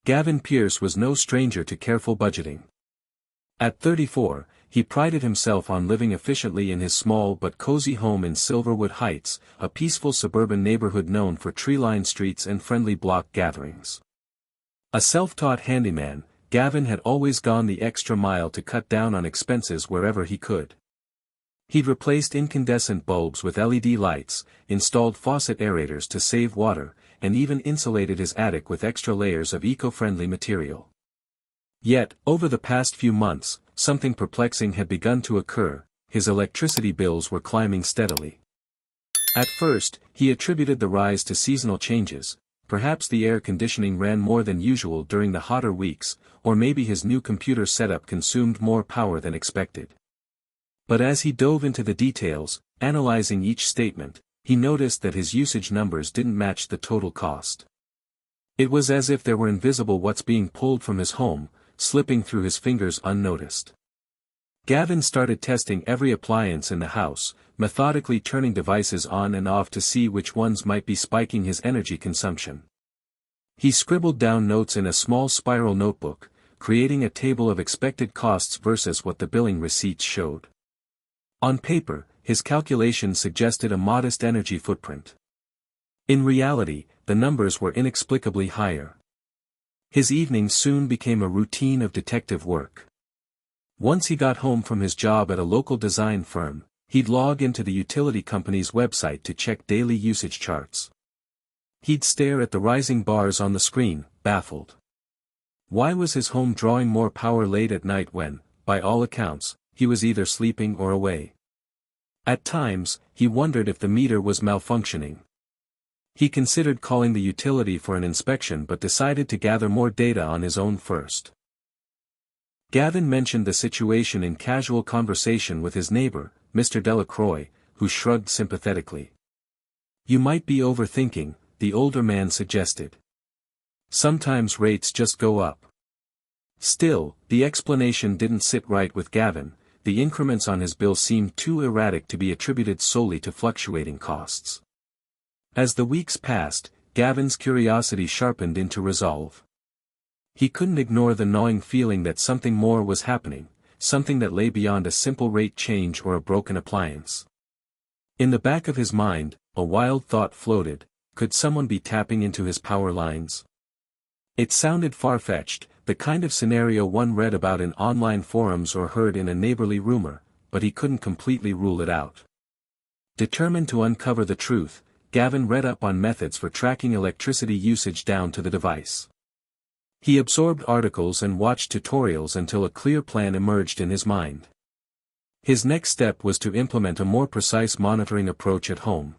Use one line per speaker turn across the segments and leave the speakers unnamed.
Gavin Pearce was no stranger to careful budgeting. At 34, he prided himself on living efficiently in his small but cozy home in Silverwood Heights, a peaceful suburban neighborhood known for tree-lined streets and friendly block gatherings. A self-taught handyman, Gavin had always gone the extra mile to cut down on expenses wherever he could. He'd replaced incandescent bulbs with LED lights, installed faucet aerators to save water, and even insulated his attic with extra layers of eco-friendly material. Yet, over the past few months, something perplexing had begun to occur. His electricity bills were climbing steadily. At first, he attributed the rise to seasonal changes. Perhaps the air conditioning ran more than usual during the hotter weeks, or maybe his new computer setup consumed more power than expected. But as he dove into the details, analyzing each statement, he noticed that his usage numbers didn't match the total cost. It was as if there were invisible watts being pulled from his home, slipping through his fingers unnoticed. Gavin started testing every appliance in the house, methodically turning devices on and off to see which ones might be spiking his energy consumption. He scribbled down notes in a small spiral notebook, creating a table of expected costs versus what the billing receipts showed. On paper, his calculations suggested a modest energy footprint. In reality, the numbers were inexplicably higher. His evenings soon became a routine of detective work. Once he got home from his job at a local design firm, he'd log into the utility company's website to check daily usage charts. He'd stare at the rising bars on the screen, baffled. Why was his home drawing more power late at night when, by all accounts, he was either sleeping or away? At times, he wondered if the meter was malfunctioning. He considered calling the utility for an inspection but decided to gather more data on his own first. Gavin mentioned the situation in casual conversation with his neighbor, Mr. Delacroix, who shrugged sympathetically. "You might be overthinking," the older man suggested. "Sometimes rates just go up." Still, the explanation didn't sit right with Gavin. The increments on his bill seemed too erratic to be attributed solely to fluctuating costs. As the weeks passed, Gavin's curiosity sharpened into resolve. He couldn't ignore the gnawing feeling that something more was happening, something that lay beyond a simple rate change or a broken appliance. In the back of his mind, a wild thought floated: could someone be tapping into his power lines? It sounded far-fetched, the kind of scenario one read about in online forums or heard in a neighborly rumor, but he couldn't completely rule it out. Determined to uncover the truth, Gavin read up on methods for tracking electricity usage down to the device. He absorbed articles and watched tutorials until a clear plan emerged in his mind. His next step was to implement a more precise monitoring approach at home.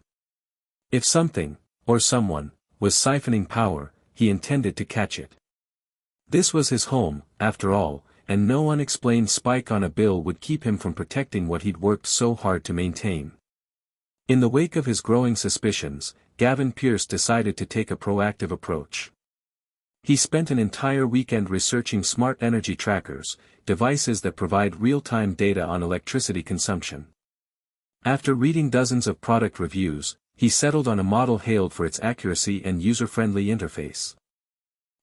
If something, or someone, was siphoning power, he intended to catch it. This was his home, after all, and no unexplained spike on a bill would keep him from protecting what he'd worked so hard to maintain. In the wake of his growing suspicions, Gavin Pearce decided to take a proactive approach. He spent an entire weekend researching smart energy trackers, devices that provide real-time data on electricity consumption. After reading dozens of product reviews, he settled on a model hailed for its accuracy and user-friendly interface.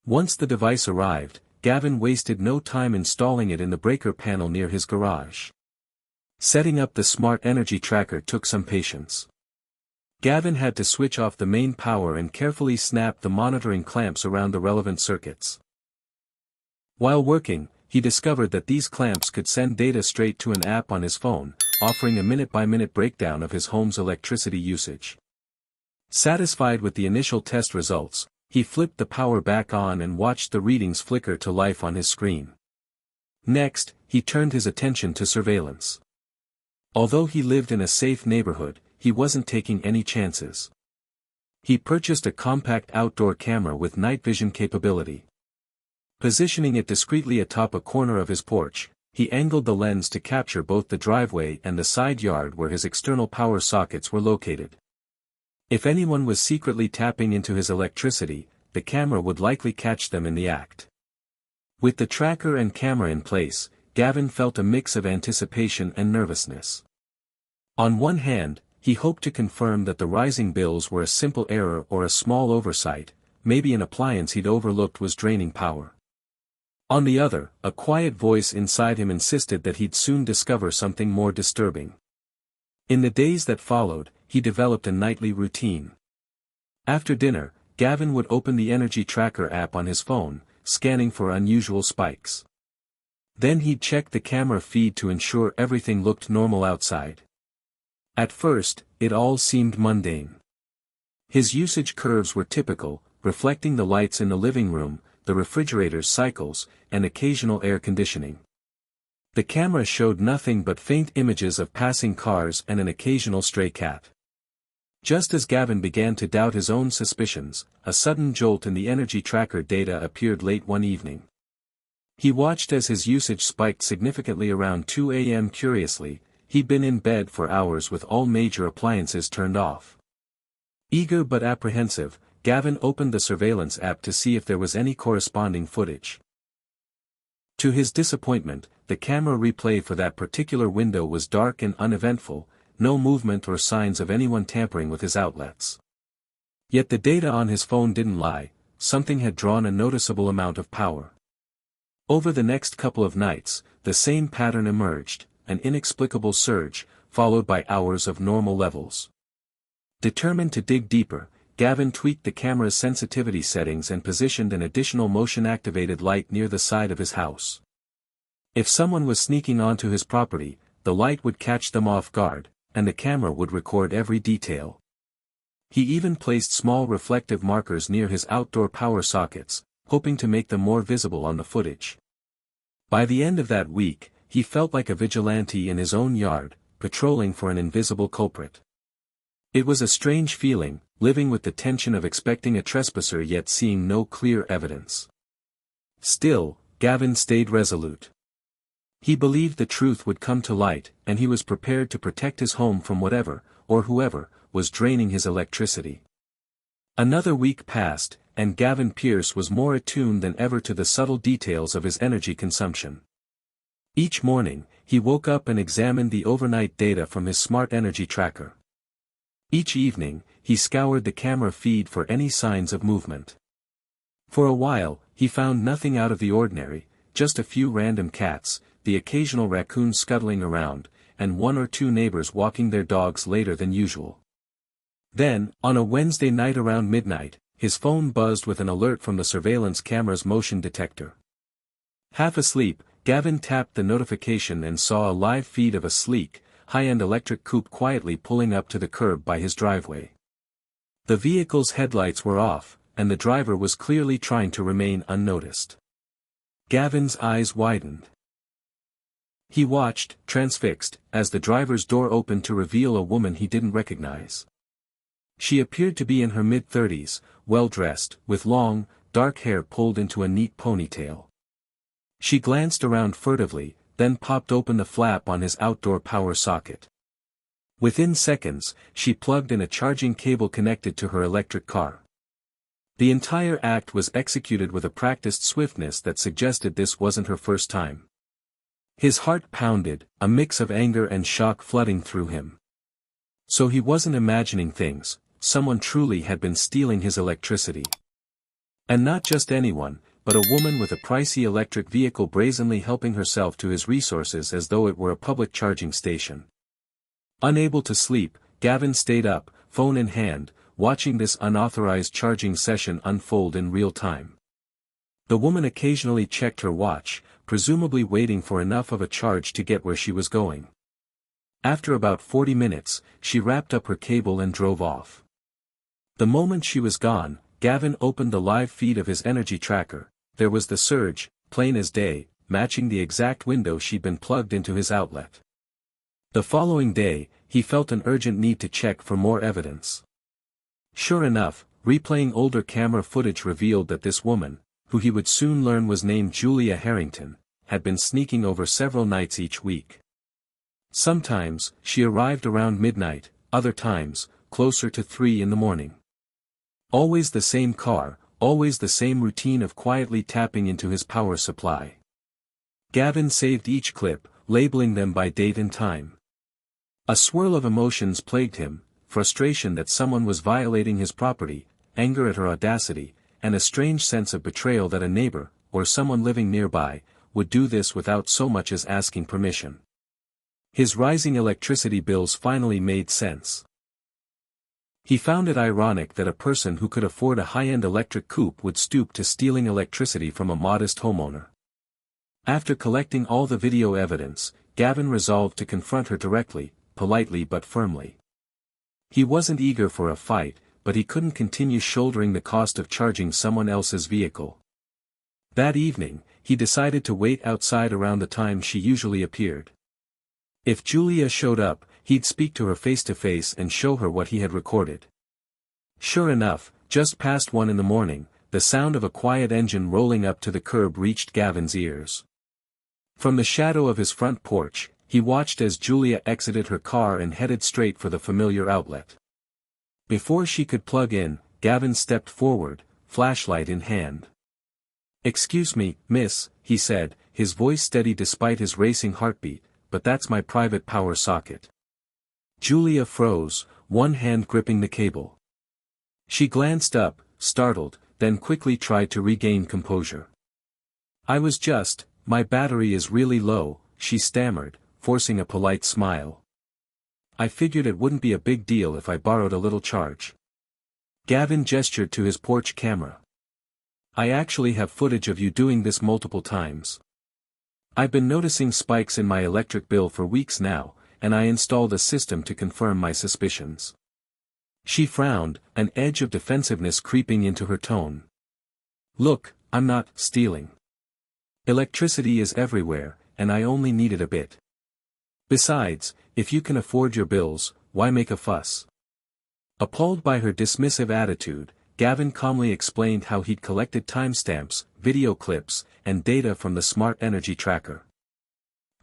Once the device arrived, Gavin wasted no time installing it in the breaker panel near his garage. Setting up the smart energy tracker took some patience. Gavin had to switch off the main power and carefully snap the monitoring clamps around the relevant circuits. While working, he discovered that these clamps could send data straight to an app on his phone, offering a minute-by-minute breakdown of his home's electricity usage. Satisfied with the initial test results, he flipped the power back on and watched the readings flicker to life on his screen. Next, he turned his attention to surveillance. Although he lived in a safe neighborhood, he wasn't taking any chances. He purchased a compact outdoor camera with night vision capability. Positioning it discreetly atop a corner of his porch, he angled the lens to capture both the driveway and the side yard where his external power sockets were located. If anyone was secretly tapping into his electricity, the camera would likely catch them in the act. With the tracker and camera in place, Gavin felt a mix of anticipation and nervousness. On one hand, he hoped to confirm that the rising bills were a simple error or a small oversight, maybe an appliance he'd overlooked was draining power. On the other, a quiet voice inside him insisted that he'd soon discover something more disturbing. In the days that followed, he developed a nightly routine. After dinner, Gavin would open the energy tracker app on his phone, scanning for unusual spikes. Then he'd check the camera feed to ensure everything looked normal outside. At first, it all seemed mundane. His usage curves were typical, reflecting the lights in the living room, the refrigerator's cycles, and occasional air conditioning. The camera showed nothing but faint images of passing cars and an occasional stray cat. Just as Gavin began to doubt his own suspicions, a sudden jolt in the energy tracker data appeared late one evening. He watched as his usage spiked significantly around 2 a.m. Curiously, he'd been in bed for hours with all major appliances turned off. Eager but apprehensive, Gavin opened the surveillance app to see if there was any corresponding footage. To his disappointment, the camera replay for that particular window was dark and uneventful, no movement or signs of anyone tampering with his outlets. Yet the data on his phone didn't lie, something had drawn a noticeable amount of power. Over the next couple of nights, the same pattern emerged, an inexplicable surge, followed by hours of normal levels. Determined to dig deeper, Gavin tweaked the camera's sensitivity settings and positioned an additional motion-activated light near the side of his house. If someone was sneaking onto his property, the light would catch them off guard, and the camera would record every detail. He even placed small reflective markers near his outdoor power sockets, hoping to make them more visible on the footage. By the end of that week, he felt like a vigilante in his own yard, patrolling for an invisible culprit. It was a strange feeling, living with the tension of expecting a trespasser yet seeing no clear evidence. Still, Gavin stayed resolute. He believed the truth would come to light, and he was prepared to protect his home from whatever, or whoever, was draining his electricity. Another week passed, and Gavin Pierce was more attuned than ever to the subtle details of his energy consumption. Each morning, he woke up and examined the overnight data from his smart energy tracker. Each evening, he scoured the camera feed for any signs of movement. For a while, he found nothing out of the ordinary, just a few random cats, the occasional raccoon scuttling around, and one or two neighbors walking their dogs later than usual. Then, on a Wednesday night around midnight, his phone buzzed with an alert from the surveillance camera's motion detector. Half asleep, Gavin tapped the notification and saw a live feed of a sleek, high-end electric coupe quietly pulling up to the curb by his driveway. The vehicle's headlights were off, and the driver was clearly trying to remain unnoticed. Gavin's eyes widened. He watched, transfixed, as the driver's door opened to reveal a woman he didn't recognize. She appeared to be in her mid-30s, well-dressed, with long, dark hair pulled into a neat ponytail. She glanced around furtively, then popped open the flap on his outdoor power socket. Within seconds, she plugged in a charging cable connected to her electric car. The entire act was executed with a practiced swiftness that suggested this wasn't her first time. His heart pounded, a mix of anger and shock flooding through him. So he wasn't imagining things, someone truly had been stealing his electricity. And not just anyone, but a woman with a pricey electric vehicle brazenly helping herself to his resources as though it were a public charging station. Unable to sleep, Gavin stayed up, phone in hand, watching this unauthorized charging session unfold in real time. The woman occasionally checked her watch, presumably waiting for enough of a charge to get where she was going. After about 40 minutes, she wrapped up her cable and drove off. The moment she was gone, Gavin opened the live feed of his energy tracker. There was the surge, plain as day, matching the exact window she'd been plugged into his outlet. The following day, he felt an urgent need to check for more evidence. Sure enough, replaying older camera footage revealed that this woman, who he would soon learn was named Julia Harrington, had been sneaking over several nights each week. Sometimes, she arrived around midnight, other times, closer to 3 in the morning. Always the same car, always the same routine of quietly tapping into his power supply. Gavin saved each clip, labeling them by date and time. A swirl of emotions plagued him, frustration that someone was violating his property, anger at her audacity, and a strange sense of betrayal that a neighbor, or someone living nearby, would do this without so much as asking permission. His rising electricity bills finally made sense. He found it ironic that a person who could afford a high-end electric coupe would stoop to stealing electricity from a modest homeowner. After collecting all the video evidence, Gavin resolved to confront her directly, politely but firmly. He wasn't eager for a fight, but he couldn't continue shouldering the cost of charging someone else's vehicle. That evening, he decided to wait outside around the time she usually appeared. If Julia showed up, he'd speak to her face-to-face and show her what he had recorded. Sure enough, just past 1 in the morning, the sound of a quiet engine rolling up to the curb reached Gavin's ears. From the shadow of his front porch, he watched as Julia exited her car and headed straight for the familiar outlet. Before she could plug in, Gavin stepped forward, flashlight in hand. "Excuse me, miss," he said, his voice steady despite his racing heartbeat, "but that's my private power socket." Julia froze, one hand gripping the cable. She glanced up, startled, then quickly tried to regain composure. My battery is really low," she stammered, forcing a polite smile. "I figured it wouldn't be a big deal if I borrowed a little charge." Gavin gestured to his porch camera. "I actually have footage of you doing this multiple times. I've been noticing spikes in my electric bill for weeks now, and I installed a system to confirm my suspicions." She frowned, an edge of defensiveness creeping into her tone. "Look, I'm not stealing. Electricity is everywhere, and I only needed a bit. Besides, if you can afford your bills, why make a fuss?" Appalled by her dismissive attitude, Gavin calmly explained how he'd collected timestamps, video clips, and data from the smart energy tracker.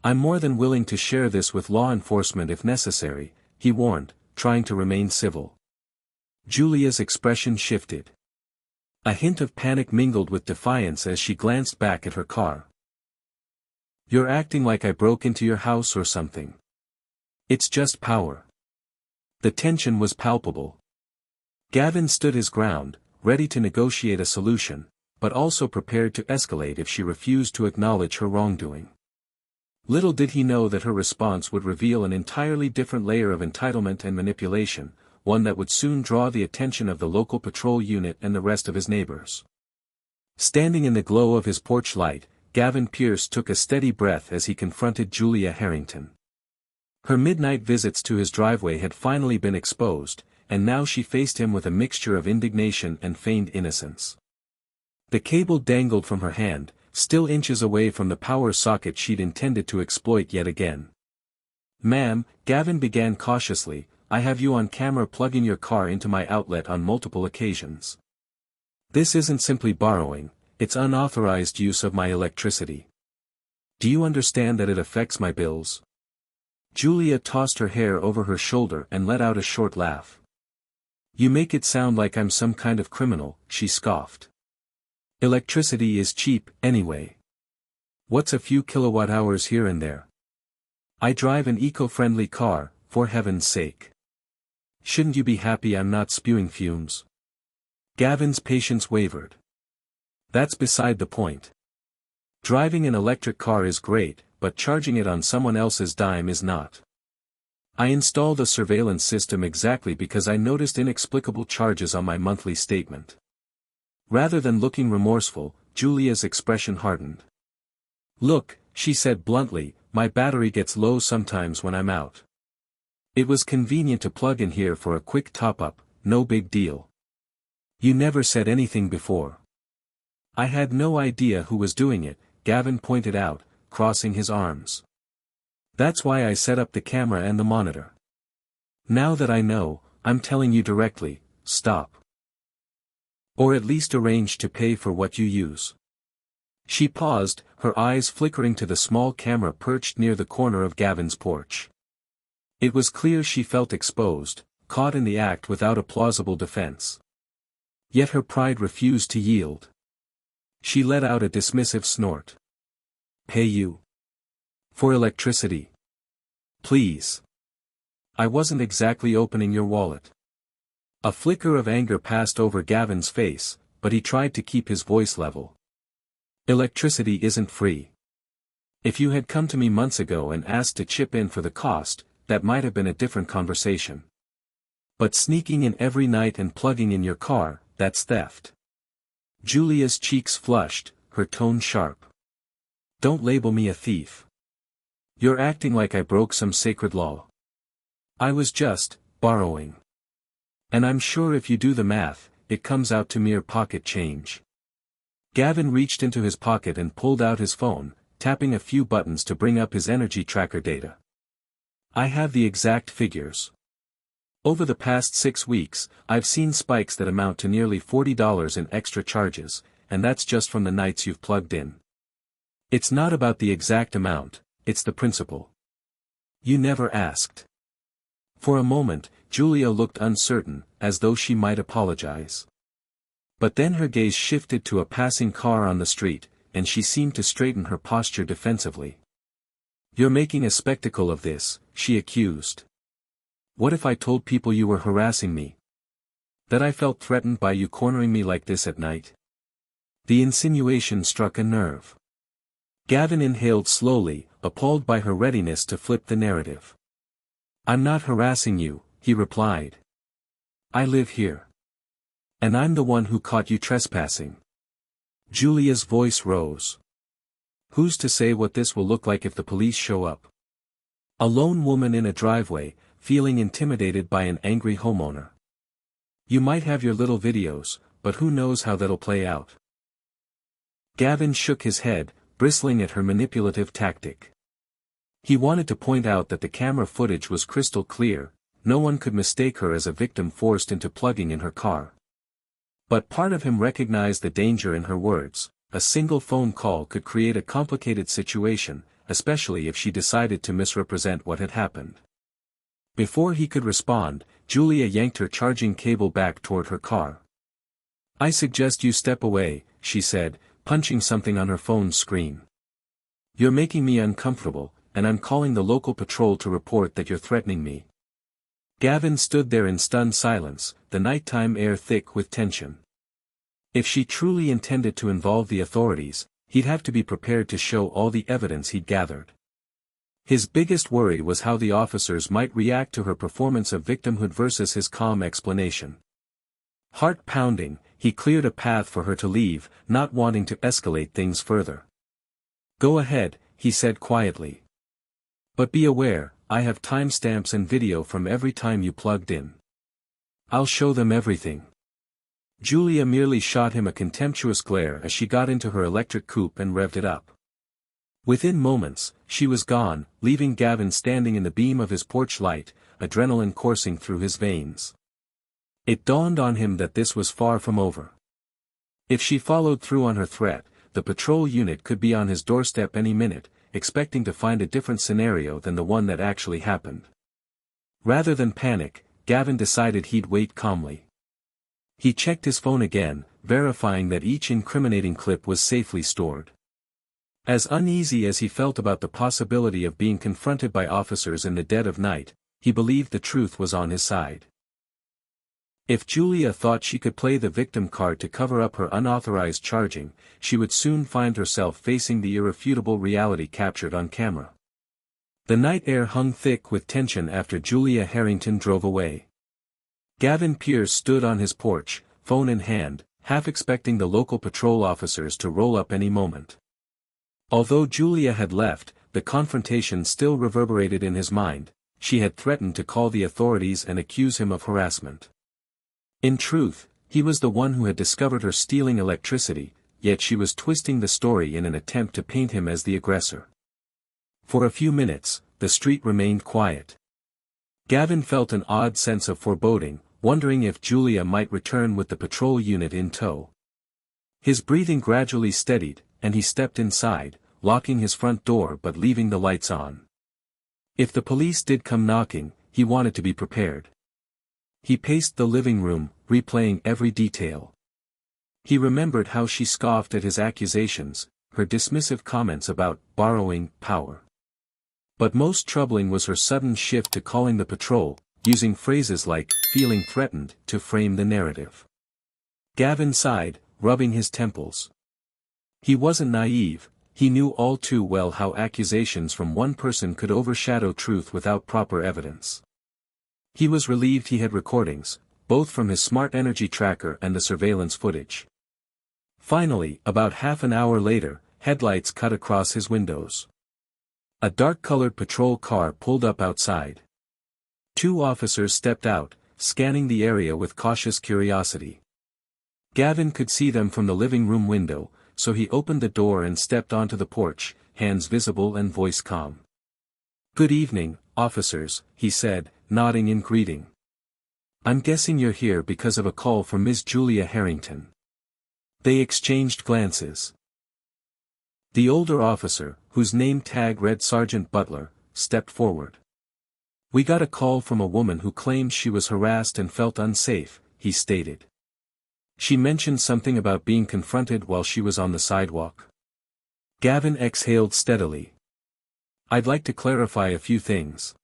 "I'm more than willing to share this with law enforcement if necessary," he warned, trying to remain civil. Julia's expression shifted. A hint of panic mingled with defiance as she glanced back at her car. "You're acting like I broke into your house or something. It's just power." The tension was palpable. Gavin stood his ground, ready to negotiate a solution, but also prepared to escalate if she refused to acknowledge her wrongdoing. Little did he know that her response would reveal an entirely different layer of entitlement and manipulation, one that would soon draw the attention of the local patrol unit and the rest of his neighbors. Standing in the glow of his porch light, Gavin Pierce took a steady breath as he confronted Julia Harrington. Her midnight visits to his driveway had finally been exposed, and now she faced him with a mixture of indignation and feigned innocence. The cable dangled from her hand, still inches away from the power socket she'd intended to exploit yet again. "Ma'am," Gavin began cautiously, "I have you on camera plugging your car into my outlet on multiple occasions. This isn't simply borrowing, it's unauthorized use of my electricity. Do you understand that it affects my bills?" Julia tossed her hair over her shoulder and let out a short laugh. "You make it sound like I'm some kind of criminal," she scoffed. "Electricity is cheap, anyway. What's a few kilowatt-hours here and there? I drive an eco-friendly car, for heaven's sake. Shouldn't you be happy I'm not spewing fumes?" Gavin's patience wavered. "That's beside the point. Driving an electric car is great, but charging it on someone else's dime is not. I installed a surveillance system exactly because I noticed inexplicable charges on my monthly statement." Rather than looking remorseful, Julia's expression hardened. "Look," she said bluntly, "my battery gets low sometimes when I'm out. It was convenient to plug in here for a quick top-up, no big deal. You never said anything before." "I had no idea who was doing it," Gavin pointed out, crossing his arms. "That's why I set up the camera and the monitor. Now that I know, I'm telling you directly, stop. Or at least arrange to pay for what you use." She paused, her eyes flickering to the small camera perched near the corner of Gavin's porch. It was clear she felt exposed, caught in the act without a plausible defense. Yet her pride refused to yield. She let out a dismissive snort. "Pay you? For electricity? Please. I wasn't exactly opening your wallet." A flicker of anger passed over Gavin's face, but he tried to keep his voice level. Electricity isn't free. If you had come to me months ago and asked to chip in for the cost, that might have been a different conversation. But sneaking in every night and plugging in your car, that's theft. Julia's cheeks flushed, her tone sharp. Don't label me a thief. You're acting like I broke some sacred law. I was just borrowing. And I'm sure if you do the math, it comes out to mere pocket change. Gavin reached into his pocket and pulled out his phone, tapping a few buttons to bring up his energy tracker data. I have the exact figures. Over the past 6 weeks, I've seen spikes that amount to nearly $40 in extra charges, and that's just from the nights you've plugged in. It's not about the exact amount, it's the principle. You never asked. For a moment, Julia looked uncertain, as though she might apologize. But then her gaze shifted to a passing car on the street, and she seemed to straighten her posture defensively. You're making a spectacle of this, she accused. What if I told people you were harassing me? That I felt threatened by you cornering me like this at night? The insinuation struck a nerve. Gavin inhaled slowly, appalled by her readiness to flip the narrative. I'm not harassing you, he replied. I live here. And I'm the one who caught you trespassing. Julia's voice rose. Who's to say what this will look like if the police show up? A lone woman in a driveway, feeling intimidated by an angry homeowner. You might have your little videos, but who knows how that'll play out? Gavin shook his head, bristling at her manipulative tactic. He wanted to point out that the camera footage was crystal clear, no one could mistake her as a victim forced into plugging in her car. But part of him recognized the danger in her words. A single phone call could create a complicated situation, especially if she decided to misrepresent what had happened. Before he could respond, Julia yanked her charging cable back toward her car. I suggest you step away, she said, punching something on her phone's screen. You're making me uncomfortable, and I'm calling the local patrol to report that you're threatening me. Gavin stood there in stunned silence, the nighttime air thick with tension. If she truly intended to involve the authorities, he'd have to be prepared to show all the evidence he'd gathered. His biggest worry was how the officers might react to her performance of victimhood versus his calm explanation. Heart pounding, he cleared a path for her to leave, not wanting to escalate things further. Go ahead, he said quietly. But be aware, I have timestamps and video from every time you plugged in. I'll show them everything. Julia merely shot him a contemptuous glare as she got into her electric coupe and revved it up. Within moments, she was gone, leaving Gavin standing in the beam of his porch light, adrenaline coursing through his veins. It dawned on him that this was far from over. If she followed through on her threat, the patrol unit could be on his doorstep any minute, expecting to find a different scenario than the one that actually happened. Rather than panic, Gavin decided he'd wait calmly. He checked his phone again, verifying that each incriminating clip was safely stored. As uneasy as he felt about the possibility of being confronted by officers in the dead of night, he believed the truth was on his side. If Julia thought she could play the victim card to cover up her unauthorized charging, she would soon find herself facing the irrefutable reality captured on camera. The night air hung thick with tension after Julia Harrington drove away. Gavin Pierce stood on his porch, phone in hand, half expecting the local patrol officers to roll up any moment. Although Julia had left, the confrontation still reverberated in his mind. She had threatened to call the authorities and accuse him of harassment. In truth, he was the one who had discovered her stealing electricity, yet she was twisting the story in an attempt to paint him as the aggressor. For a few minutes, the street remained quiet. Gavin felt an odd sense of foreboding, wondering if Julia might return with the patrol unit in tow. His breathing gradually steadied, and he stepped inside, locking his front door but leaving the lights on. If the police did come knocking, he wanted to be prepared. He paced the living room, replaying every detail. He remembered how she scoffed at his accusations, her dismissive comments about borrowing power. But most troubling was her sudden shift to calling the patrol, using phrases like feeling threatened to frame the narrative. Gavin sighed, rubbing his temples. He wasn't naive, he knew all too well how accusations from one person could overshadow truth without proper evidence. He was relieved he had recordings, both from his smart energy tracker and the surveillance footage. Finally, about half an hour later, headlights cut across his windows. A dark-colored patrol car pulled up outside. Two officers stepped out, scanning the area with cautious curiosity. Gavin could see them from the living room window, so he opened the door and stepped onto the porch, hands visible and voice calm. "Good evening, officers," he said, nodding in greeting. "I'm guessing you're here because of a call from Ms. Julia Harrington." They exchanged glances. The older officer, whose name tag read Sergeant Butler, stepped forward. "We got a call from a woman who claimed she was harassed and felt unsafe," he stated. "She mentioned something about being confronted while she was on the sidewalk." Gavin exhaled steadily. "I'd like to clarify a few things.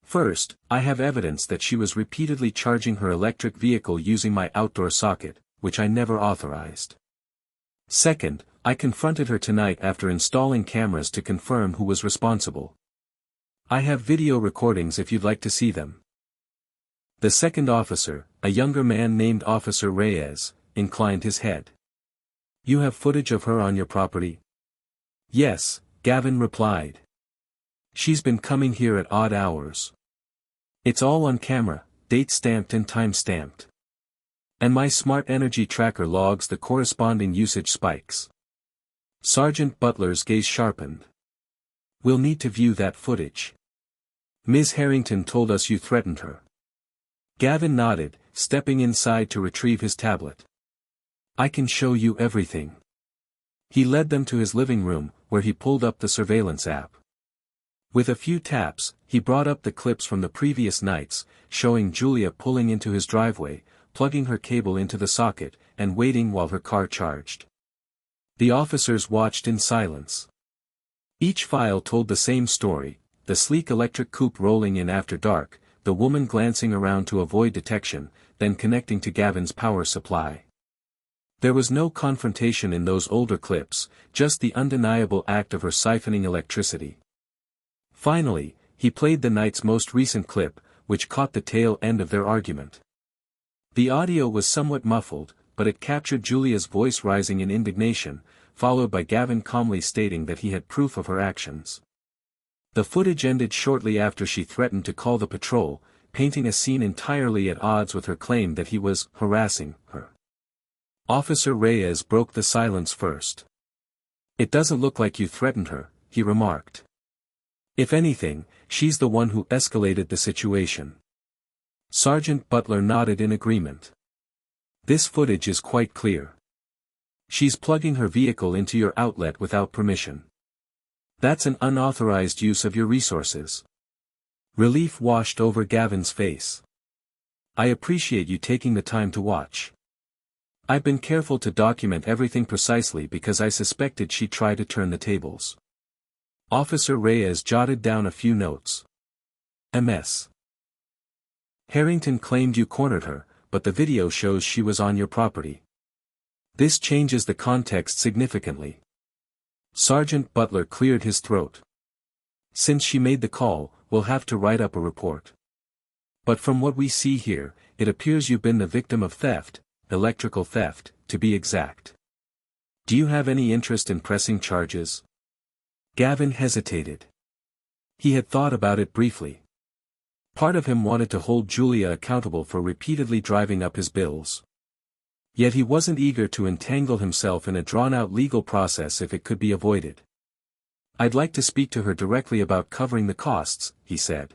First, I have evidence that she was repeatedly charging her electric vehicle using my outdoor socket, which I never authorized. Second, I confronted her tonight after installing cameras to confirm who was responsible. I have video recordings if you'd like to see them." The second officer, a younger man named Officer Reyes, inclined his head. "You have footage of her on your property?" "Yes," Gavin replied. "She's been coming here at odd hours. It's all on camera, date-stamped and time-stamped. And my smart energy tracker logs the corresponding usage spikes." Sergeant Butler's gaze sharpened. "We'll need to view that footage. Ms. Harrington told us you threatened her." Gavin nodded, stepping inside to retrieve his tablet. "I can show you everything." He led them to his living room, where he pulled up the surveillance app. With a few taps, he brought up the clips from the previous nights, showing Julia pulling into his driveway, plugging her cable into the socket, and waiting while her car charged. The officers watched in silence. Each file told the same story: the sleek electric coupe rolling in after dark, the woman glancing around to avoid detection, then connecting to Gavin's power supply. There was no confrontation in those older clips, just the undeniable act of her siphoning electricity. Finally, he played the night's most recent clip, which caught the tail end of their argument. The audio was somewhat muffled, but it captured Julia's voice rising in indignation, followed by Gavin calmly stating that he had proof of her actions. The footage ended shortly after she threatened to call the patrol, painting a scene entirely at odds with her claim that he was harassing her. Officer Reyes broke the silence first. "It doesn't look like you threatened her," he remarked. "If anything, she's the one who escalated the situation." Sergeant Butler nodded in agreement. "This footage is quite clear. She's plugging her vehicle into your outlet without permission. That's an unauthorized use of your resources." Relief washed over Gavin's face. "I appreciate you taking the time to watch. I've been careful to document everything precisely because I suspected she'd try to turn the tables." Officer Reyes jotted down a few notes. "Ms. Harrington claimed you cornered her, but the video shows she was on your property. This changes the context significantly." Sergeant Butler cleared his throat. "Since she made the call, we'll have to write up a report. But from what we see here, it appears you've been the victim of theft, electrical theft, to be exact. Do you have any interest in pressing charges?" Gavin hesitated. He had thought about it briefly. Part of him wanted to hold Julia accountable for repeatedly driving up his bills. Yet he wasn't eager to entangle himself in a drawn-out legal process if it could be avoided. "I'd like to speak to her directly about covering the costs," he said.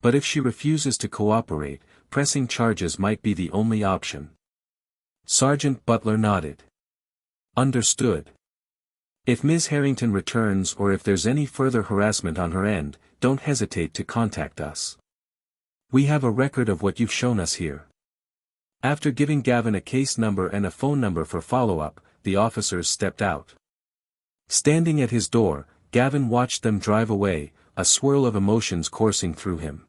"But if she refuses to cooperate, pressing charges might be the only option." Sergeant Butler nodded. "Understood. If Ms. Harrington returns or if there's any further harassment on her end, don't hesitate to contact us. We have a record of what you've shown us here." After giving Gavin a case number and a phone number for follow-up, the officers stepped out. Standing at his door, Gavin watched them drive away, a swirl of emotions coursing through him.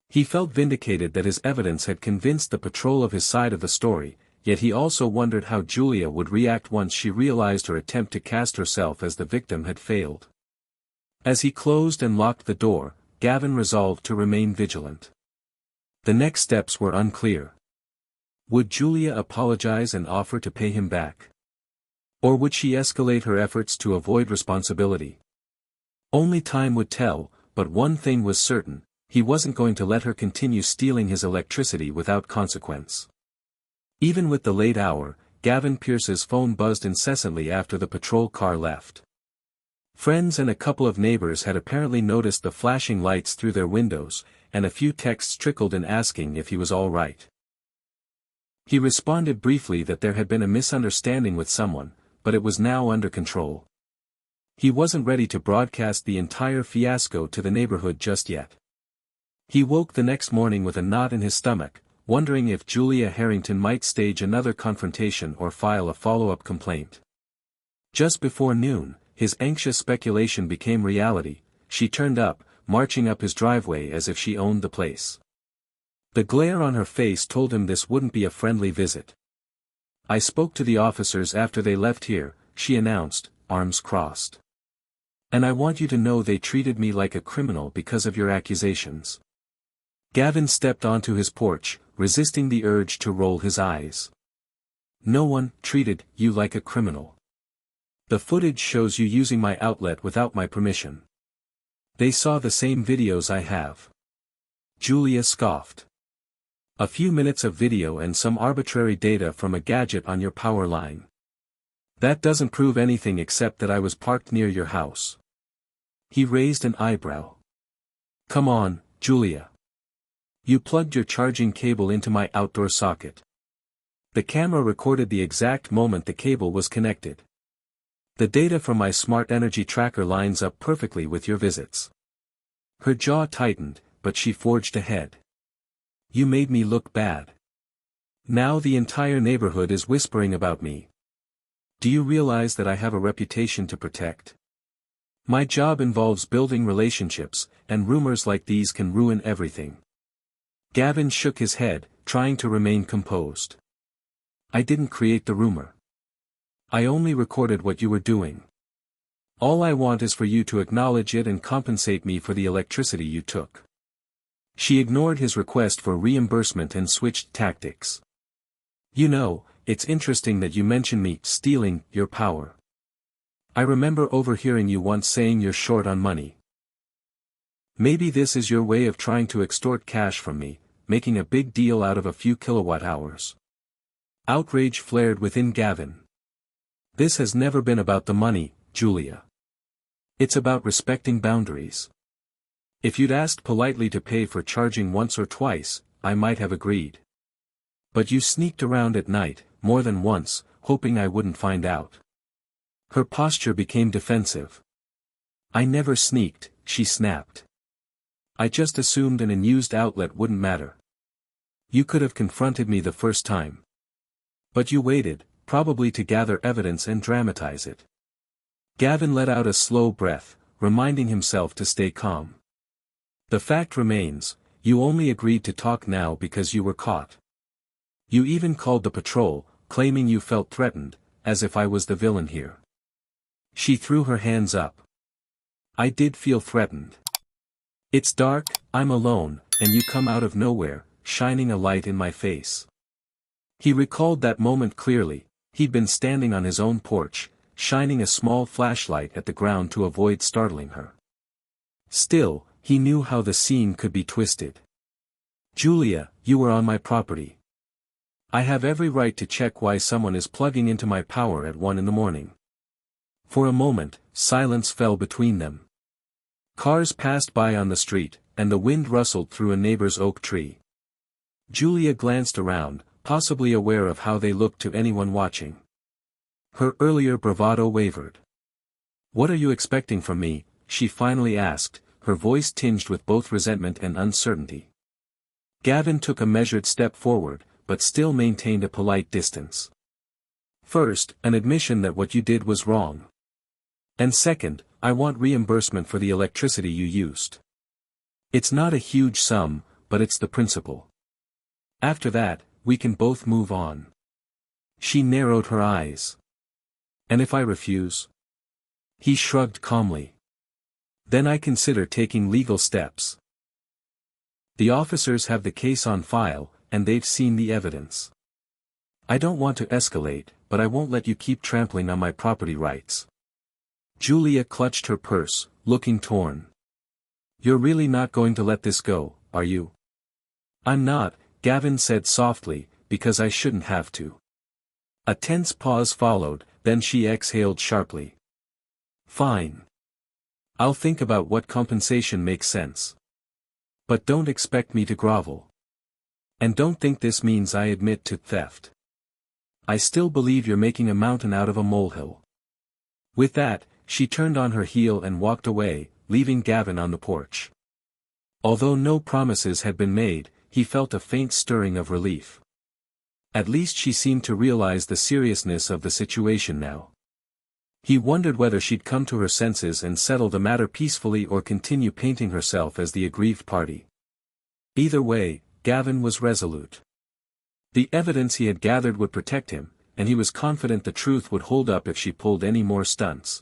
He felt vindicated that his evidence had convinced the patrol of his side of the story, yet he also wondered how Julia would react once she realized her attempt to cast herself as the victim had failed. As he closed and locked the door, Gavin resolved to remain vigilant. The next steps were unclear. Would Julia apologize and offer to pay him back? Or would she escalate her efforts to avoid responsibility? Only time would tell, but one thing was certain: he wasn't going to let her continue stealing his electricity without consequence. Even with the late hour, Gavin Pierce's phone buzzed incessantly after the patrol car left. Friends and a couple of neighbors had apparently noticed the flashing lights through their windows, and a few texts trickled in asking if he was all right. He responded briefly that there had been a misunderstanding with someone, but it was now under control. He wasn't ready to broadcast the entire fiasco to the neighborhood just yet. He woke the next morning with a knot in his stomach, wondering if Julia Harrington might stage another confrontation or file a follow-up complaint. Just before noon, his anxious speculation became reality. She turned up, marching up his driveway as if she owned the place. The glare on her face told him this wouldn't be a friendly visit. "I spoke to the officers after they left here," she announced, arms crossed. "And I want you to know they treated me like a criminal because of your accusations." Gavin stepped onto his porch, resisting the urge to roll his eyes. "No one treated you like a criminal. The footage shows you using my outlet without my permission. They saw the same videos I have." Julia scoffed. "A few minutes of video and some arbitrary data from a gadget on your power line. That doesn't prove anything except that I was parked near your house." He raised an eyebrow. "Come on, Julia. You plugged your charging cable into my outdoor socket." The camera recorded the exact moment the cable was connected. "The data from my smart energy tracker lines up perfectly with your visits." Her jaw tightened, but she forged ahead. "You made me look bad. Now the entire neighborhood is whispering about me. Do you realize that I have a reputation to protect? My job involves building relationships, and rumors like these can ruin everything." Gavin shook his head, trying to remain composed. "I didn't create the rumor. I only recorded what you were doing. All I want is for you to acknowledge it and compensate me for the electricity you took." She ignored his request for reimbursement and switched tactics. "You know, it's interesting that you mention me stealing your power. I remember overhearing you once saying you're short on money. Maybe this is your way of trying to extort cash from me, making a big deal out of a few kilowatt hours." Outrage flared within Gavin. "This has never been about the money, Julia. It's about respecting boundaries. If you'd asked politely to pay for charging once or twice, I might have agreed. But you sneaked around at night, more than once, hoping I wouldn't find out." Her posture became defensive. "I never sneaked," she snapped. "I just assumed an unused outlet wouldn't matter. You could have confronted me the first time. But you waited, probably to gather evidence and dramatize it." Gavin let out a slow breath, reminding himself to stay calm. "The fact remains, you only agreed to talk now because you were caught. You even called the patrol, claiming you felt threatened, as if I was the villain here." She threw her hands up. "I did feel threatened. It's dark, I'm alone, and you come out of nowhere, shining a light in my face." He recalled that moment clearly. He'd been standing on his own porch, shining a small flashlight at the ground to avoid startling her. Still, he knew how the scene could be twisted. "Julia, you were on my property. I have every right to check why someone is plugging into my power at 1 in the morning." For a moment, silence fell between them. Cars passed by on the street, and the wind rustled through a neighbor's oak tree. Julia glanced around, possibly aware of how they looked to anyone watching. Her earlier bravado wavered. "What are you expecting from me?" she finally asked, her voice tinged with both resentment and uncertainty. Gavin took a measured step forward, but still maintained a polite distance. "First, an admission that what you did was wrong. And second, I want reimbursement for the electricity you used. It's not a huge sum, but it's the principle. After that, we can both move on." She narrowed her eyes. And if I refuse? He shrugged calmly. Then I consider taking legal steps. The officers have the case on file, and they've seen the evidence. I don't want to escalate, but I won't let you keep trampling on my property rights. Julia clutched her purse, looking torn. You're really not going to let this go, are you? I'm not, Gavin said softly, because I shouldn't have to. A tense pause followed, then she exhaled sharply. Fine. I'll think about what compensation makes sense. But don't expect me to grovel. And don't think this means I admit to theft. I still believe you're making a mountain out of a molehill. With that, she turned on her heel and walked away, leaving Gavin on the porch. Although no promises had been made, he felt a faint stirring of relief. At least she seemed to realize the seriousness of the situation now. He wondered whether she'd come to her senses and settle the matter peacefully or continue painting herself as the aggrieved party. Either way, Gavin was resolute. The evidence he had gathered would protect him, and he was confident the truth would hold up if she pulled any more stunts.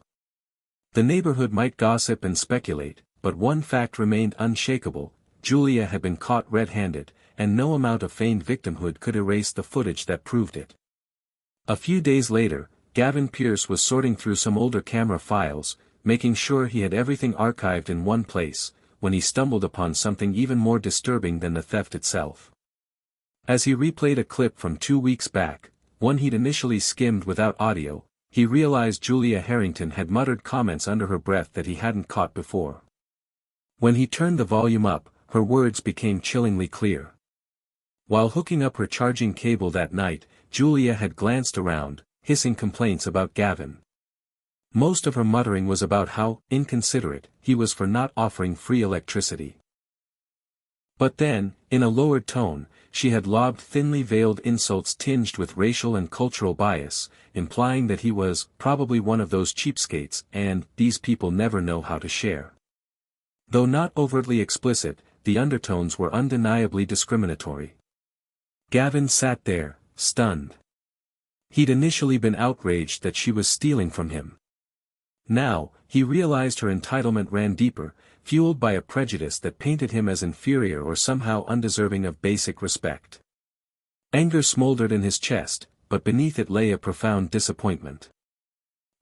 The neighborhood might gossip and speculate, but one fact remained unshakable: Julia had been caught red-handed, and no amount of feigned victimhood could erase the footage that proved it. A few days later, Gavin Pierce was sorting through some older camera files, making sure he had everything archived in one place, when he stumbled upon something even more disturbing than the theft itself. As he replayed a clip from 2 weeks back, one he'd initially skimmed without audio, he realized Julia Harrington had muttered comments under her breath that he hadn't caught before. When he turned the volume up, her words became chillingly clear. While hooking up her charging cable that night, Julia had glanced around, hissing complaints about Gavin. Most of her muttering was about how inconsiderate he was for not offering free electricity. But then, in a lowered tone, she had lobbed thinly veiled insults tinged with racial and cultural bias, implying that he was probably one of those cheapskates and these people never know how to share. Though not overtly explicit, the undertones were undeniably discriminatory. Gavin sat there, stunned. He'd initially been outraged that she was stealing from him. Now, he realized her entitlement ran deeper, fueled by a prejudice that painted him as inferior or somehow undeserving of basic respect. Anger smoldered in his chest, but beneath it lay a profound disappointment.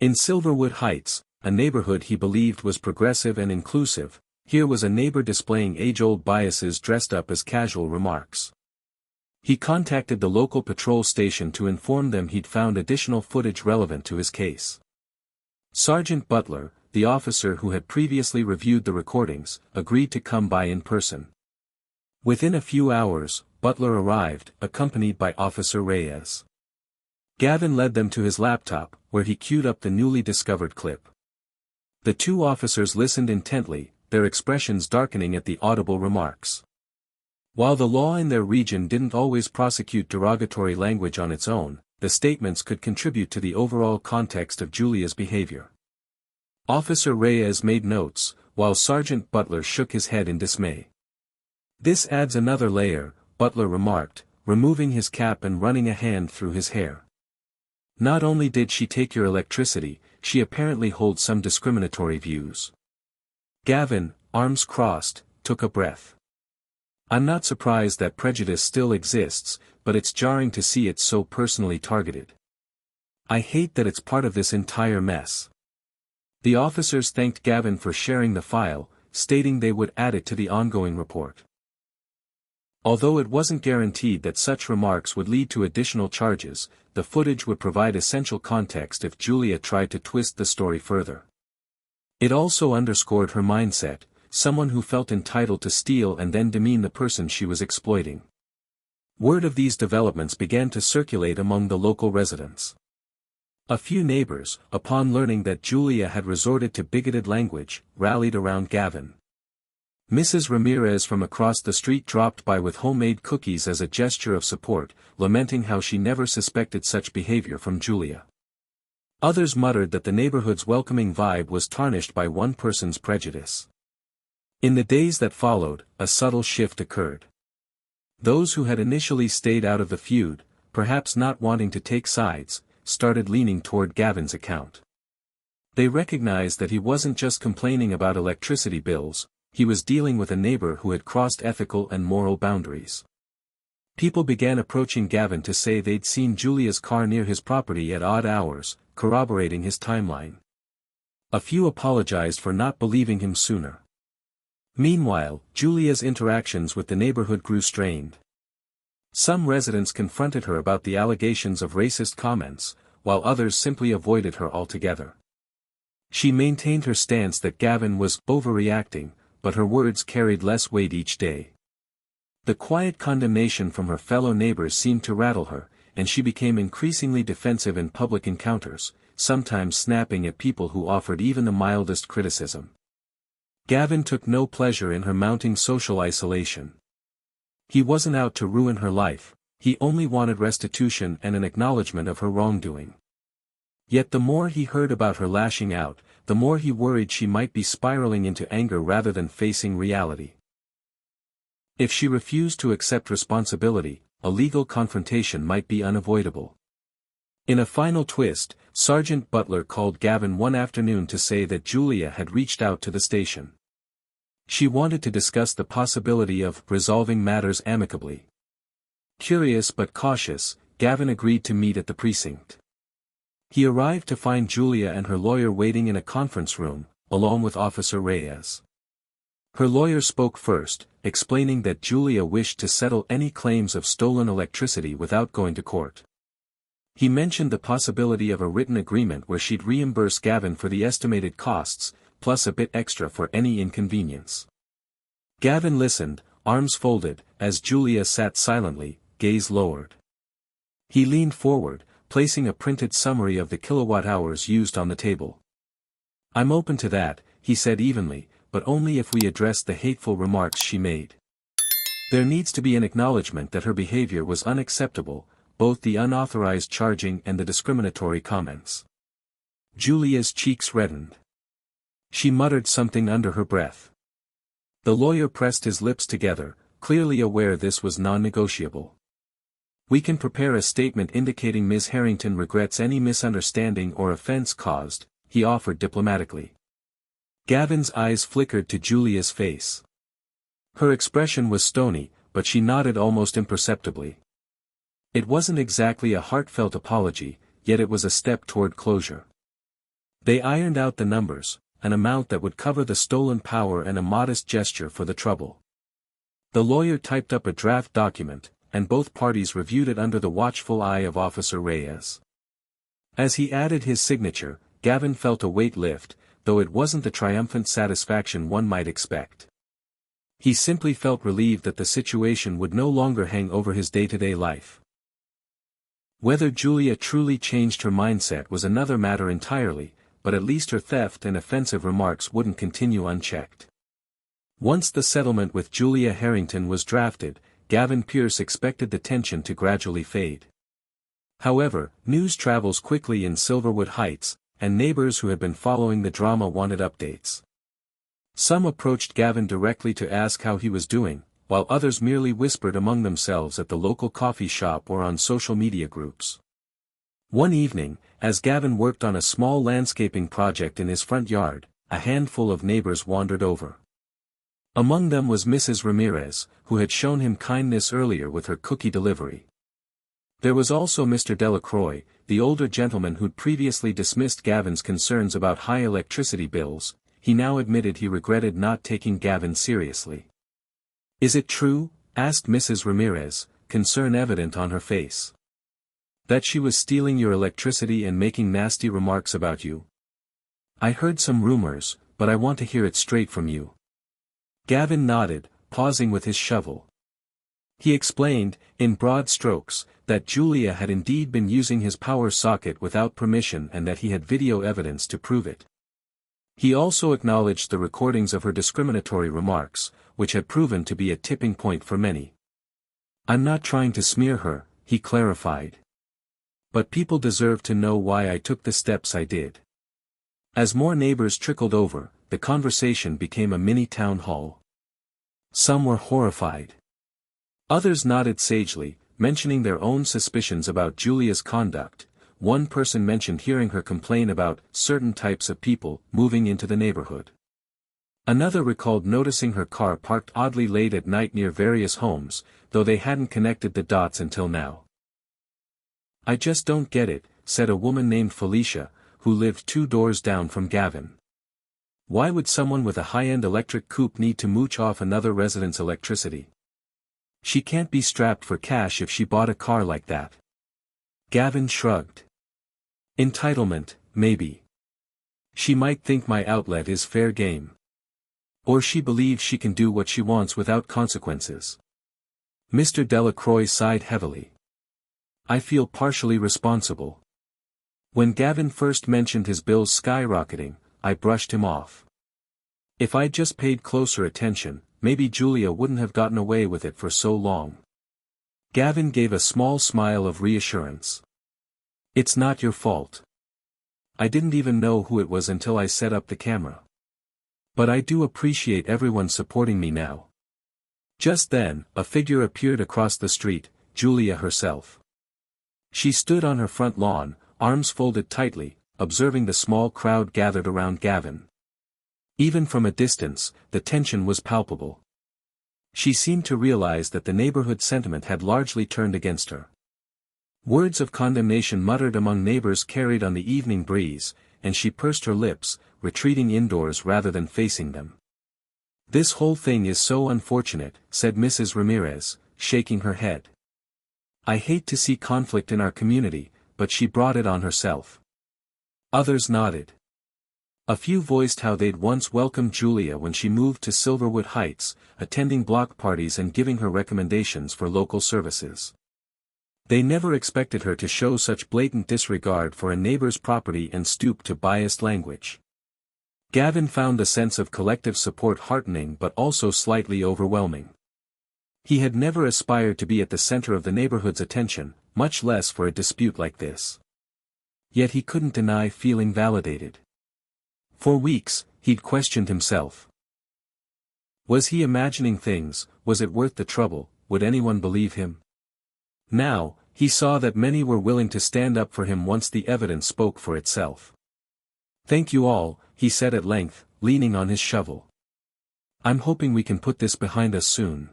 In Silverwood Heights, a neighborhood he believed was progressive and inclusive, here was a neighbor displaying age-old biases dressed up as casual remarks. He contacted the local patrol station to inform them he'd found additional footage relevant to his case. Sergeant Butler, the officer who had previously reviewed the recordings, agreed to come by in person. Within a few hours, Butler arrived, accompanied by Officer Reyes. Gavin led them to his laptop, where he queued up the newly discovered clip. The two officers listened intently, their expressions darkening at the audible remarks. While the law in their region didn't always prosecute derogatory language on its own, the statements could contribute to the overall context of Julia's behavior. Officer Reyes made notes, while Sergeant Butler shook his head in dismay. "This adds another layer," Butler remarked, removing his cap and running a hand through his hair. "Not only did she take your electricity, she apparently holds some discriminatory views." Gavin, arms crossed, took a breath. "I'm not surprised that prejudice still exists, but it's jarring to see it so personally targeted. I hate that it's part of this entire mess." The officers thanked Gavin for sharing the file, stating they would add it to the ongoing report. Although it wasn't guaranteed that such remarks would lead to additional charges, the footage would provide essential context if Julia tried to twist the story further. It also underscored her mindset, someone who felt entitled to steal and then demean the person she was exploiting. Word of these developments began to circulate among the local residents. A few neighbors, upon learning that Julia had resorted to bigoted language, rallied around Gavin. Mrs. Ramirez from across the street dropped by with homemade cookies as a gesture of support, lamenting how she never suspected such behavior from Julia. Others muttered that the neighborhood's welcoming vibe was tarnished by one person's prejudice. In the days that followed, a subtle shift occurred. Those who had initially stayed out of the feud, perhaps not wanting to take sides, started leaning toward Gavin's account. They recognized that he wasn't just complaining about electricity bills, he was dealing with a neighbor who had crossed ethical and moral boundaries. People began approaching Gavin to say they'd seen Julia's car near his property at odd hours, corroborating his timeline. A few apologized for not believing him sooner. Meanwhile, Julia's interactions with the neighborhood grew strained. Some residents confronted her about the allegations of racist comments, while others simply avoided her altogether. She maintained her stance that Gavin was overreacting, but her words carried less weight each day. The quiet condemnation from her fellow neighbors seemed to rattle her, and she became increasingly defensive in public encounters, sometimes snapping at people who offered even the mildest criticism. Gavin took no pleasure in her mounting social isolation. He wasn't out to ruin her life, he only wanted restitution and an acknowledgement of her wrongdoing. Yet the more he heard about her lashing out, the more he worried she might be spiraling into anger rather than facing reality. If she refused to accept responsibility, a legal confrontation might be unavoidable. In a final twist, Sergeant Butler called Gavin one afternoon to say that Julia had reached out to the station. She wanted to discuss the possibility of resolving matters amicably. Curious but cautious, Gavin agreed to meet at the precinct. He arrived to find Julia and her lawyer waiting in a conference room, along with Officer Reyes. Her lawyer spoke first, explaining that Julia wished to settle any claims of stolen electricity without going to court. He mentioned the possibility of a written agreement where she'd reimburse Gavin for the estimated costs, plus a bit extra for any inconvenience. Gavin listened, arms folded, as Julia sat silently, gaze lowered. He leaned forward, placing a printed summary of the kilowatt-hours used on the table. "I'm open to that," he said evenly, "but only if we address the hateful remarks she made. There needs to be an acknowledgement that her behavior was unacceptable, both the unauthorized charging and the discriminatory comments." Julia's cheeks reddened. She muttered something under her breath. The lawyer pressed his lips together, clearly aware this was non-negotiable. "We can prepare a statement indicating Ms. Harrington regrets any misunderstanding or offense caused," he offered diplomatically. Gavin's eyes flickered to Julia's face. Her expression was stony, but she nodded almost imperceptibly. It wasn't exactly a heartfelt apology, yet it was a step toward closure. They ironed out the numbers, an amount that would cover the stolen power and a modest gesture for the trouble. The lawyer typed up a draft document, and both parties reviewed it under the watchful eye of Officer Reyes. As he added his signature, Gavin felt a weight lift, though it wasn't the triumphant satisfaction one might expect. He simply felt relieved that the situation would no longer hang over his day-to-day life. Whether Julia truly changed her mindset was another matter entirely, but at least her theft and offensive remarks wouldn't continue unchecked. Once the settlement with Julia Harrington was drafted, Gavin Pierce expected the tension to gradually fade. However, news travels quickly in Silverwood Heights, and neighbors who had been following the drama wanted updates. Some approached Gavin directly to ask how he was doing, while others merely whispered among themselves at the local coffee shop or on social media groups. One evening, as Gavin worked on a small landscaping project in his front yard, a handful of neighbors wandered over. Among them was Mrs. Ramirez, who had shown him kindness earlier with her cookie delivery. There was also Mr. Delacroix, the older gentleman who'd previously dismissed Gavin's concerns about high electricity bills. He now admitted he regretted not taking Gavin seriously. "Is it true?" asked Mrs. Ramirez, concern evident on her face. "That she was stealing your electricity and making nasty remarks about you?" "I heard some rumors, but I want to hear it straight from you." Gavin nodded, pausing with his shovel. He explained, in broad strokes, that Julia had indeed been using his power socket without permission and that he had video evidence to prove it. He also acknowledged the recordings of her discriminatory remarks, which had proven to be a tipping point for many. "I'm not trying to smear her," he clarified. "But people deserve to know why I took the steps I did." As more neighbors trickled over, the conversation became a mini town hall. Some were horrified. Others nodded sagely, mentioning their own suspicions about Julia's conduct. One person mentioned hearing her complain about certain types of people moving into the neighborhood. Another recalled noticing her car parked oddly late at night near various homes, though they hadn't connected the dots until now. "I just don't get it," said a woman named Felicia, who lived 2 doors down from Gavin. "Why would someone with a high-end electric coupe need to mooch off another resident's electricity? She can't be strapped for cash if she bought a car like that." Gavin shrugged. "Entitlement, maybe. She might think my outlet is fair game. Or she believes she can do what she wants without consequences." Mr. Delacroix sighed heavily. "I feel partially responsible. When Gavin first mentioned his bills skyrocketing, I brushed him off. If I'd just paid closer attention, maybe Julia wouldn't have gotten away with it for so long." Gavin gave a small smile of reassurance. "It's not your fault. I didn't even know who it was until I set up the camera. But I do appreciate everyone supporting me now." Just then, a figure appeared across the street, Julia herself. She stood on her front lawn, arms folded tightly, observing the small crowd gathered around Gavin. Even from a distance, the tension was palpable. She seemed to realize that the neighborhood sentiment had largely turned against her. Words of condemnation muttered among neighbors carried on the evening breeze, and she pursed her lips, retreating indoors rather than facing them. "This whole thing is so unfortunate," said Mrs. Ramirez, shaking her head. "I hate to see conflict in our community, but she brought it on herself." Others nodded. A few voiced how they'd once welcomed Julia when she moved to Silverwood Heights, attending block parties and giving her recommendations for local services. They never expected her to show such blatant disregard for a neighbor's property and stoop to biased language. Gavin found the sense of collective support heartening but also slightly overwhelming. He had never aspired to be at the center of the neighborhood's attention, much less for a dispute like this. Yet he couldn't deny feeling validated. For weeks, he'd questioned himself. Was he imagining things? Was it worth the trouble? Would anyone believe him? Now, he saw that many were willing to stand up for him once the evidence spoke for itself. "Thank you all," he said at length, leaning on his shovel. "I'm hoping we can put this behind us soon.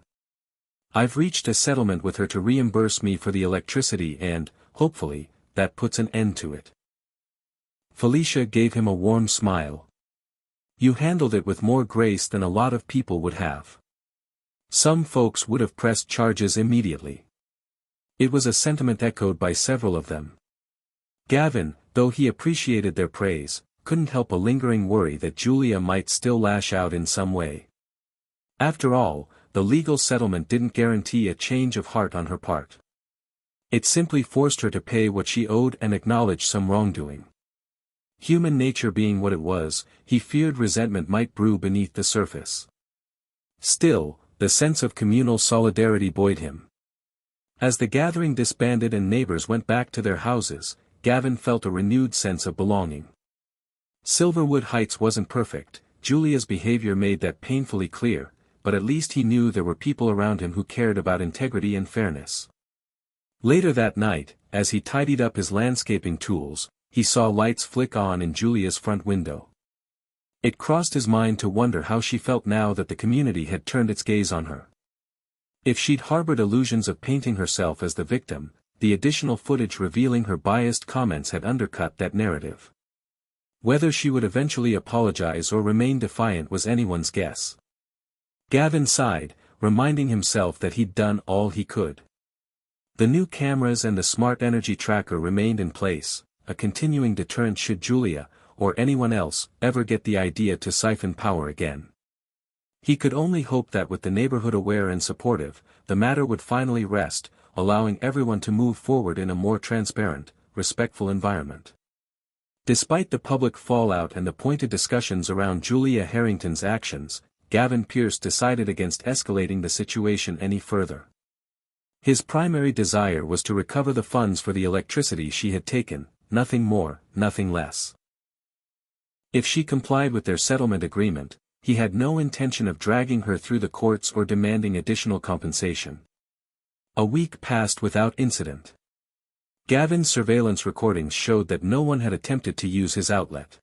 I've reached a settlement with her to reimburse me for the electricity and, hopefully, that puts an end to it." Felicia gave him a warm smile. "You handled it with more grace than a lot of people would have. Some folks would have pressed charges immediately." It was a sentiment echoed by several of them. Gavin, though he appreciated their praise, couldn't help a lingering worry that Julia might still lash out in some way. After all, the legal settlement didn't guarantee a change of heart on her part. It simply forced her to pay what she owed and acknowledge some wrongdoing. Human nature being what it was, he feared resentment might brew beneath the surface. Still, the sense of communal solidarity buoyed him. As the gathering disbanded and neighbors went back to their houses, Gavin felt a renewed sense of belonging. Silverwood Heights wasn't perfect, Julia's behavior made that painfully clear, but at least he knew there were people around him who cared about integrity and fairness. Later that night, as he tidied up his landscaping tools, he saw lights flick on in Julia's front window. It crossed his mind to wonder how she felt now that the community had turned its gaze on her. If she'd harbored illusions of painting herself as the victim, the additional footage revealing her biased comments had undercut that narrative. Whether she would eventually apologize or remain defiant was anyone's guess. Gavin sighed, reminding himself that he'd done all he could. The new cameras and the smart energy tracker remained in place, a continuing deterrent should Julia, or anyone else, ever get the idea to siphon power again. He could only hope that with the neighborhood aware and supportive, the matter would finally rest, allowing everyone to move forward in a more transparent, respectful environment. Despite the public fallout and the pointed discussions around Julia Harrington's actions, Gavin Pierce decided against escalating the situation any further. His primary desire was to recover the funds for the electricity she had taken, nothing more, nothing less. If she complied with their settlement agreement, he had no intention of dragging her through the courts or demanding additional compensation. A week passed without incident. Gavin's surveillance recordings showed that no one had attempted to use his outlet.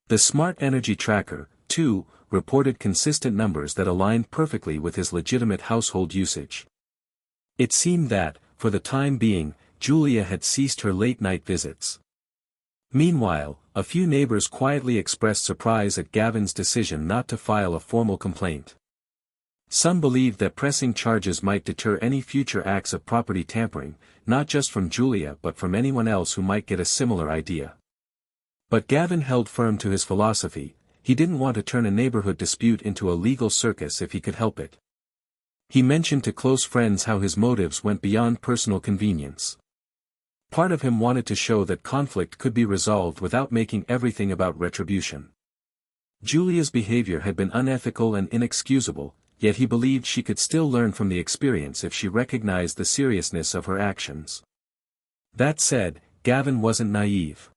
The smart energy tracker, too, reported consistent numbers that aligned perfectly with his legitimate household usage. It seemed that, for the time being, Julia had ceased her late-night visits. Meanwhile, a few neighbors quietly expressed surprise at Gavin's decision not to file a formal complaint. Some believed that pressing charges might deter any future acts of property tampering, not just from Julia but from anyone else who might get a similar idea. But Gavin held firm to his philosophy. He didn't want to turn a neighborhood dispute into a legal circus if he could help it. He mentioned to close friends how his motives went beyond personal convenience. Part of him wanted to show that conflict could be resolved without making everything about retribution. Julia's behavior had been unethical and inexcusable, yet he believed she could still learn from the experience if she recognized the seriousness of her actions. That said, Gavin wasn't naive.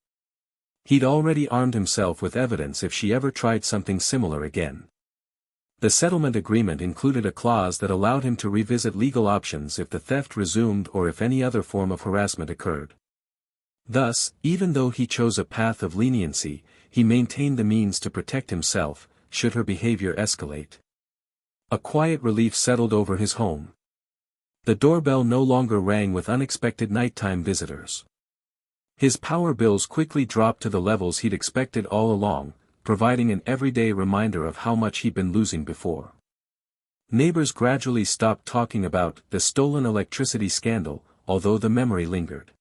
He'd already armed himself with evidence if she ever tried something similar again. The settlement agreement included a clause that allowed him to revisit legal options if the theft resumed or if any other form of harassment occurred. Thus, even though he chose a path of leniency, he maintained the means to protect himself, should her behavior escalate. A quiet relief settled over his home. The doorbell no longer rang with unexpected nighttime visitors. His power bills quickly dropped to the levels he'd expected all along, providing an everyday reminder of how much he'd been losing before. Neighbors gradually stopped talking about the stolen electricity scandal, although the memory lingered.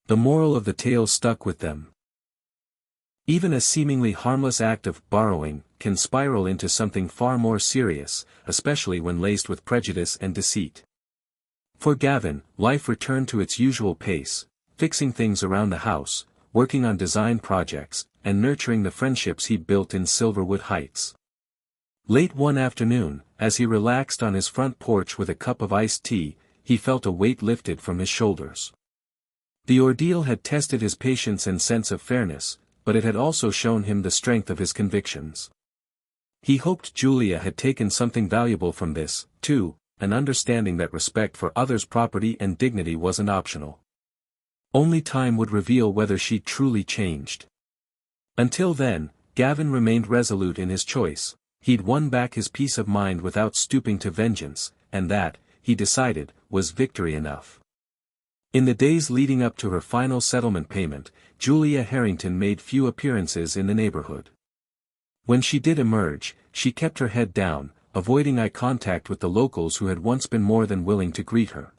The moral of the tale stuck with them. Even a seemingly harmless act of borrowing can spiral into something far more serious, especially when laced with prejudice and deceit. For Gavin, life returned to its usual pace, fixing things around the house, working on design projects, and nurturing the friendships he'd built in Silverwood Heights. Late one afternoon, as he relaxed on his front porch with a cup of iced tea, he felt a weight lifted from his shoulders. The ordeal had tested his patience and sense of fairness, but it had also shown him the strength of his convictions. He hoped Julia had taken something valuable from this, too, an understanding that respect for others' property and dignity wasn't optional. Only time would reveal whether she'd truly changed. Until then, Gavin remained resolute in his choice. He'd won back his peace of mind without stooping to vengeance, and that, he decided, was victory enough. In the days leading up to her final settlement payment, Julia Harrington made few appearances in the neighborhood. When she did emerge, she kept her head down, avoiding eye contact with the locals who had once been more than willing to greet her.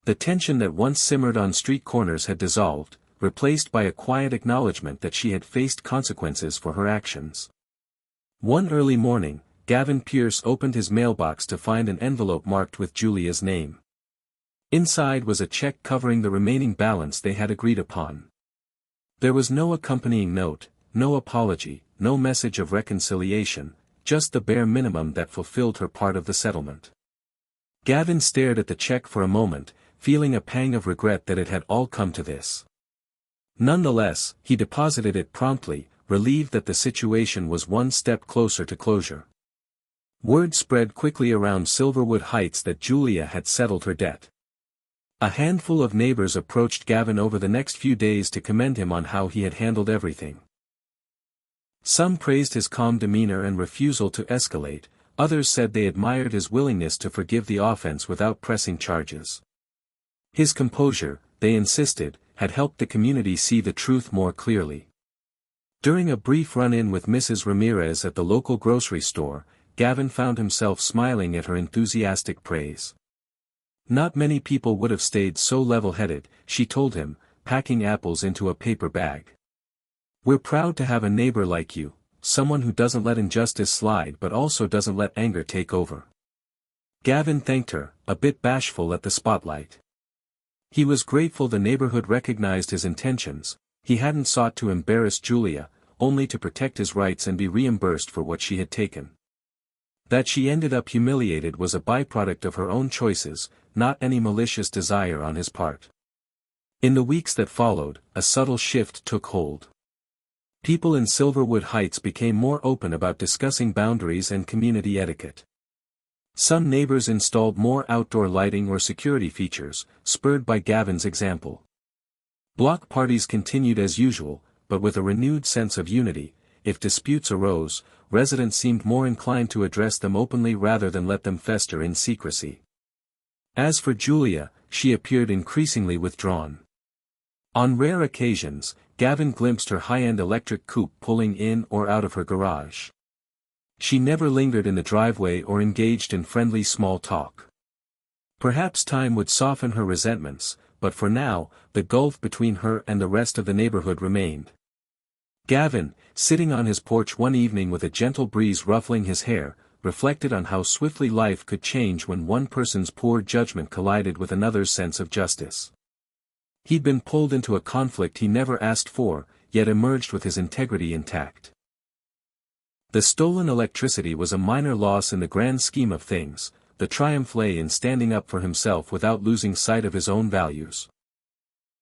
The tension that once simmered on street corners had dissolved, replaced by a quiet acknowledgement that she had faced consequences for her actions. One early morning, Gavin Pierce opened his mailbox to find an envelope marked with Julia's name. Inside was a check covering the remaining balance they had agreed upon. There was no accompanying note, no apology, no message of reconciliation, just the bare minimum that fulfilled her part of the settlement. Gavin stared at the check for a moment, feeling a pang of regret that it had all come to this. Nonetheless, he deposited it promptly, relieved that the situation was one step closer to closure. Word spread quickly around Silverwood Heights that Julia had settled her debt. A handful of neighbors approached Gavin over the next few days to commend him on how he had handled everything. Some praised his calm demeanor and refusal to escalate, others said they admired his willingness to forgive the offense without pressing charges. His composure, they insisted, had helped the community see the truth more clearly. During a brief run-in with Mrs. Ramirez at the local grocery store, Gavin found himself smiling at her enthusiastic praise. Not many people would have stayed so level-headed, she told him, packing apples into a paper bag. We're proud to have a neighbor like you, someone who doesn't let injustice slide but also doesn't let anger take over. Gavin thanked her, a bit bashful at the spotlight. He was grateful the neighborhood recognized his intentions. He hadn't sought to embarrass Julia, only to protect his rights and be reimbursed for what she had taken. That she ended up humiliated was a byproduct of her own choices, not any malicious desire on his part. In the weeks that followed, a subtle shift took hold. People in Silverwood Heights became more open about discussing boundaries and community etiquette. Some neighbors installed more outdoor lighting or security features, spurred by Gavin's example. Block parties continued as usual, but with a renewed sense of unity. If disputes arose, residents seemed more inclined to address them openly rather than let them fester in secrecy. As for Julia, she appeared increasingly withdrawn. On rare occasions, Gavin glimpsed her high-end electric coupe pulling in or out of her garage. She never lingered in the driveway or engaged in friendly small talk. Perhaps time would soften her resentments, but for now, the gulf between her and the rest of the neighborhood remained. Gavin, sitting on his porch one evening with a gentle breeze ruffling his hair, reflected on how swiftly life could change when one person's poor judgment collided with another's sense of justice. He'd been pulled into a conflict he never asked for, yet emerged with his integrity intact. The stolen electricity was a minor loss in the grand scheme of things. The triumph lay in standing up for himself without losing sight of his own values.